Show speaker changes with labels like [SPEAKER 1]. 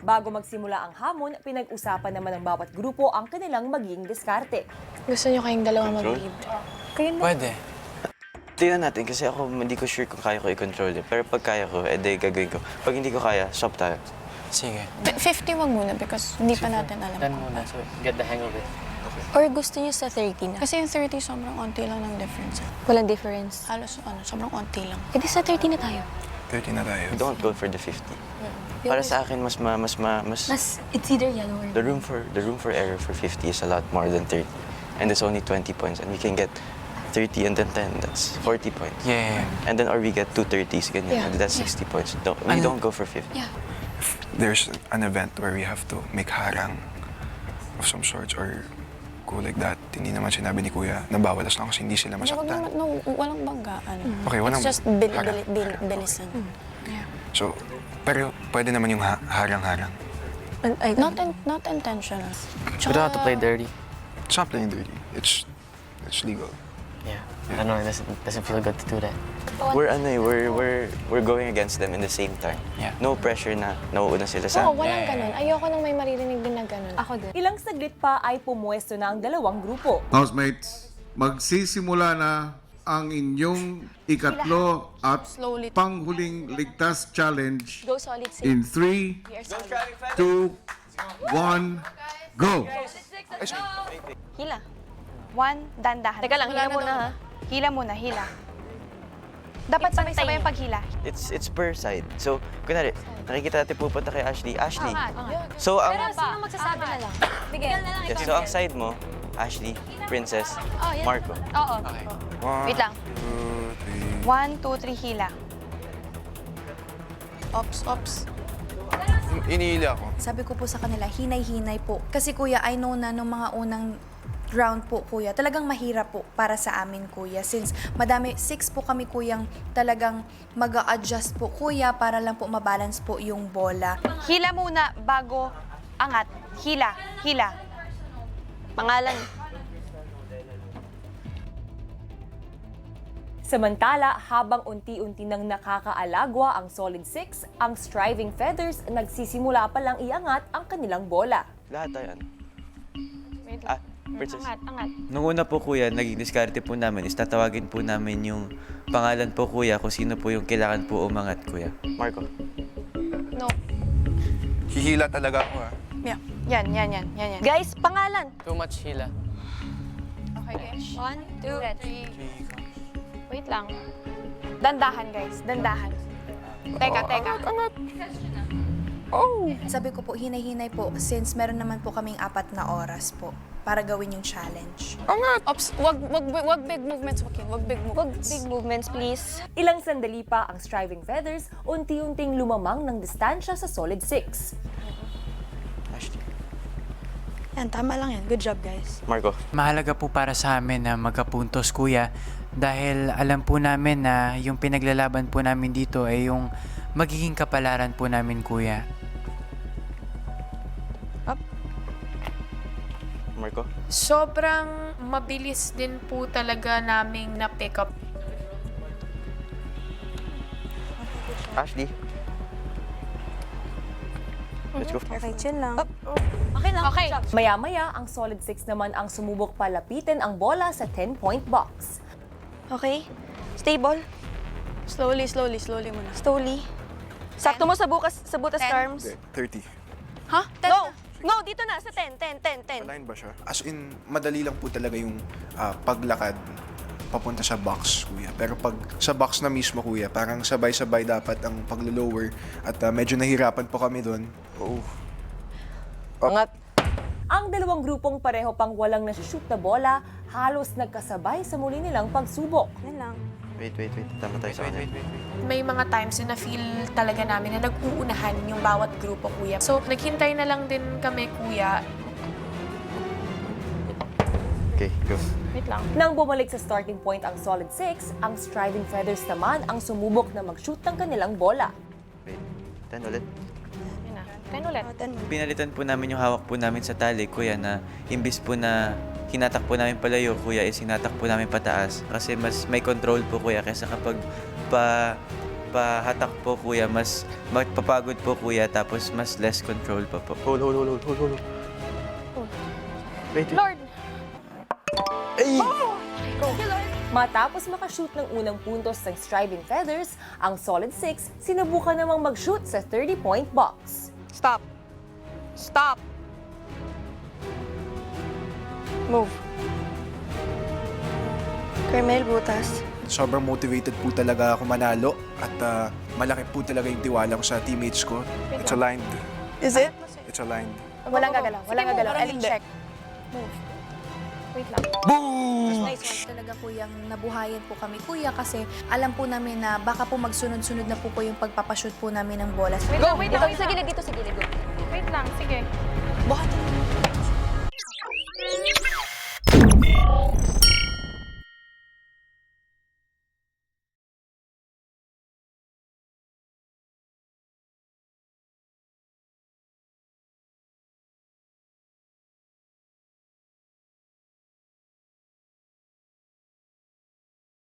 [SPEAKER 1] Bago magsimula ang hamon, pinag-usapan naman ng bawat grupo ang kanilang maging diskarte.
[SPEAKER 2] Gusto niyo kayong dalawa
[SPEAKER 3] Control?
[SPEAKER 2] mag-lead?
[SPEAKER 4] Pwede.
[SPEAKER 3] Tingnan natin kasi ako hindi ko sure kung kaya ko i-control eh. Pero pag kaya ko, edi gagawin ko. Pag hindi ko kaya, stop tayo.
[SPEAKER 4] Sige.
[SPEAKER 2] 50 wag muna because hindi pa natin alam.
[SPEAKER 5] 10 muna, so get the hang of it.
[SPEAKER 2] Or gusto niyo sa 30 na? Kasi yung 30 sobrang onti lang ng difference.
[SPEAKER 6] Walang difference.
[SPEAKER 2] Halos sobrang onti lang.
[SPEAKER 6] E di sa 30 na tayo.
[SPEAKER 4] 30 na tayo.
[SPEAKER 3] Don't go for the 50. Para sa akin, mas
[SPEAKER 6] It's either yan or...
[SPEAKER 3] the room for error for 50 is a lot more than 30. And there's only 20 points. And we can get 30 and then 10. That's 40 points.
[SPEAKER 4] Yeah.
[SPEAKER 3] And then, or we get 2 30s, ganyan.
[SPEAKER 2] Yeah.
[SPEAKER 3] And that's 60 points. We don't go for 50.
[SPEAKER 2] Yeah.
[SPEAKER 4] There's an event where we have to make harang of some sorts or go like that. Hindi naman sinabi ni Kuya na bawalas lang kasi hindi sila
[SPEAKER 2] Wag
[SPEAKER 4] masaktan.
[SPEAKER 2] naman, no, walang banggaan.
[SPEAKER 4] Okay, walang
[SPEAKER 2] It's just
[SPEAKER 4] harang.
[SPEAKER 2] bilisan. Yeah.
[SPEAKER 4] So, pero pwede naman yung harang-harang.
[SPEAKER 2] Not intentional.
[SPEAKER 5] We don't have to play dirty.
[SPEAKER 4] It's not playing dirty. It's legal.
[SPEAKER 5] Yeah. I don't know, it doesn't feel good to do that.
[SPEAKER 3] We're going against them in the same time.
[SPEAKER 4] Yeah.
[SPEAKER 3] No pressure na nauuna sila sa...
[SPEAKER 2] Oo, walang ganun. Ayoko nang may maririnig din na ganun.
[SPEAKER 6] Ako din.
[SPEAKER 1] Ilang saglit pa ay pumuesto na ang dalawang grupo.
[SPEAKER 7] Housemates, magsisimula na ang inyong ikatlo at
[SPEAKER 2] Slowly.
[SPEAKER 7] panghuling ligtas challenge
[SPEAKER 2] Go solid safe.
[SPEAKER 7] in 3,
[SPEAKER 2] We are solid.
[SPEAKER 7] 2, 1, go!
[SPEAKER 8] Hila. One, dandahan.
[SPEAKER 6] Teka lang, hila muna ha.
[SPEAKER 8] Hila muna, hila. Dapat sabay-sabay yung paghila.
[SPEAKER 3] It's per side. So, kunwari, nakikita natin pupunta kay Ashley. Ashley. So, ang...
[SPEAKER 6] Sino magsasabi na lang? Bigay.
[SPEAKER 3] Yes, so, ang side mo, Ashley, Princess, Marco.
[SPEAKER 8] Oo.
[SPEAKER 4] Okay.
[SPEAKER 8] Wait lang.
[SPEAKER 4] 2, 3.
[SPEAKER 8] 1, 2, 3, hila.
[SPEAKER 2] Ops.
[SPEAKER 4] Iniila ako.
[SPEAKER 9] Sabi ko po sa kanila, hinay-hinay po. Kasi kuya, I know na nung mga unang round po, kuya, talagang mahirap po para sa amin, kuya. Since madami, 6 po kami, kuyang talagang mag-a-adjust po, kuya, para lang po mabalance po yung bola.
[SPEAKER 8] Hila muna bago angat. Hila.
[SPEAKER 6] Pangalan.
[SPEAKER 1] Samantala, habang unti-unti nang nakakaalagwa ang Solid 6, ang Striving Feathers nagsisimula pa lang iangat ang kanilang bola.
[SPEAKER 3] Lahat tayo, ano?
[SPEAKER 2] Wait
[SPEAKER 3] Ah, Princess.
[SPEAKER 2] Angat.
[SPEAKER 3] Nung una po, Kuya, naging diskarte po namin is tatawagin po namin yung pangalan po, Kuya, kung sino po yung kailangan po umangat, Kuya. Marco.
[SPEAKER 2] No.
[SPEAKER 4] Hihila talaga ako ha.
[SPEAKER 2] Yeah.
[SPEAKER 8] Yan.
[SPEAKER 6] Guys, pangalan.
[SPEAKER 5] Too much hila.
[SPEAKER 2] Okay, guys.
[SPEAKER 6] 1, 2, 3.
[SPEAKER 2] Wait lang.
[SPEAKER 8] Dandahan, guys. Dandahan. Teka.
[SPEAKER 9] Sabi ko po, hinay-hinay po, since meron naman po kaming 4 na oras po para gawin yung challenge.
[SPEAKER 2] Ops, wag big movements, okay? Wag big movements.
[SPEAKER 6] Big movements, please.
[SPEAKER 1] Ilang sandali pa ang Striving Feathers, unti-unting lumamang ng distansya sa Solid 6.
[SPEAKER 3] Ashley.
[SPEAKER 9] Yan, tama lang yan. Good job, guys.
[SPEAKER 3] Marco.
[SPEAKER 10] Mahalaga po para sa amin na magkapuntos, Kuya, dahil alam po namin na yung pinaglalaban po namin dito ay yung magiging kapalaran po namin, Kuya.
[SPEAKER 3] Marco.
[SPEAKER 11] Sobrang mabilis din po talaga naming na-pick up.
[SPEAKER 3] Ashley. Let's go.
[SPEAKER 9] Okay, chill lang.
[SPEAKER 6] Okay lang.
[SPEAKER 11] Okay.
[SPEAKER 1] Maya-maya, ang Solid 6 naman ang sumubok palapitin ang bola sa 10-point box.
[SPEAKER 6] Okay. Stable.
[SPEAKER 2] Slowly muna.
[SPEAKER 6] Slowly. Sakto mo sa butas terms.
[SPEAKER 4] 30.
[SPEAKER 2] Ha?
[SPEAKER 6] No, dito na. Sa 10.
[SPEAKER 4] Align ba siya? As in, madali lang po talaga yung paglakad papunta sa box, Kuya. Pero pag sa box na mismo, Kuya, parang sabay-sabay dapat ang paglo-lower at medyo nahirapan po kami doon. Oh.
[SPEAKER 5] Angat.
[SPEAKER 1] Ang dalawang grupong pareho pang walang nasushoot na bola, halos nagkasabay sa muli nilang pagsubok.
[SPEAKER 9] Yan lang.
[SPEAKER 3] Wait. Tama tayo sa kanya.
[SPEAKER 11] May mga times na feel talaga namin na nag-uunahan yung bawat grupo, kuya. So, naghintay na lang din kami, kuya.
[SPEAKER 3] Okay, go.
[SPEAKER 2] Wait lang.
[SPEAKER 1] Nang bumalik sa starting point ang Solid 6, ang Striving Feathers naman ang sumubok na mag-shoot ng kanilang bola.
[SPEAKER 3] Wait. 10 ulit.
[SPEAKER 2] Yun na. 10 ulit.
[SPEAKER 3] Pinalitan po namin yung hawak po namin sa tali, Kuya, na imbis po na hinatak po namin palayo, Kuya, is hinatak po namin pataas. Kasi mas may control po, Kuya, kaysa kapag pahatak po kuya, mas magpapagod po kuya, tapos mas less control pa po.
[SPEAKER 5] Hold. Wait.
[SPEAKER 8] Lord!
[SPEAKER 1] Matapos makashoot ng unang puntos ng Striving Feathers, ang Solid 6 sinubukan namang mag-shoot sa 30-point box.
[SPEAKER 6] Stop. Stop. Move. Carmel, butas.
[SPEAKER 4] Sobrang motivated po talaga ako manalo at malaki po talaga yung tiwala ko sa teammates ko. It's aligned.
[SPEAKER 6] Is it?
[SPEAKER 4] It's aligned.
[SPEAKER 8] Walang gagalaw. Walang gagalaw. Ellie, check.
[SPEAKER 1] Move. Wait lang.
[SPEAKER 9] Nice one. Talaga po yung nabuhayan po kami, kuya, kasi alam po namin na baka po magsunod-sunod na po yung pagpapashoot po namin ng bola.
[SPEAKER 8] Wait lang, wait lang.
[SPEAKER 6] Dito sa gilid, go.
[SPEAKER 8] Wait lang, sige.
[SPEAKER 6] Buhat.